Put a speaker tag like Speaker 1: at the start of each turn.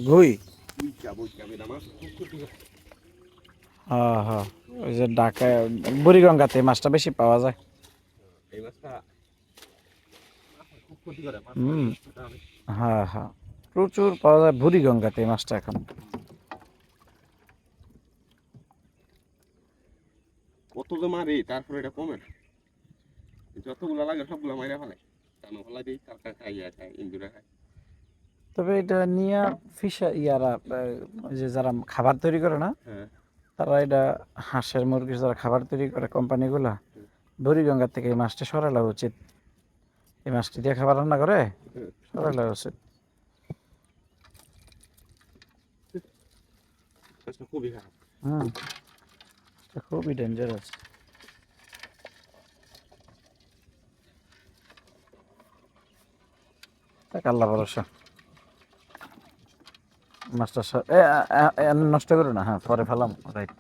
Speaker 1: ঘুই হ্যাঁ হ্যাঁ, ওই যে ঢাকায় বুড়িগঙ্গাতে এই মাছটা বেশি পাওয়া যায়। হুম, হ্যাঁ হ্যাঁ, প্রচুর পাওয়া যায় বুড়িগঙ্গাতে এই মাছটা এখন।
Speaker 2: কত যে মারি তারপরে এটা কমে না, যতগুলা লাগে সবগুলা মাইরা ফেলে, টানো ফেলা দিই, কালকা খায় ইন্দুরা খায়।
Speaker 1: তবে এটা নিয়ে ফিশার ইয়ারা ওই যে যারা খাবার তৈরি করে না,
Speaker 2: হ্যাঁ
Speaker 1: তারা এটা হাঁসের মুরগির যারা খাবার তৈরি করে কোম্পানিগুলা, বুড়িগঙ্গা থেকে এই মাছটা সরালা উচিত। এই মাছটি দিয়ে খাবার রান্না করে সরালা উচিত।
Speaker 2: খুবই খারাপ।
Speaker 1: হুম, এটা খুবই ডেঞ্জারাস। আল্লাহ ভরসা। মাছটা নষ্ট করো না, হ্যাঁ পরে ফেলাম, রাইট।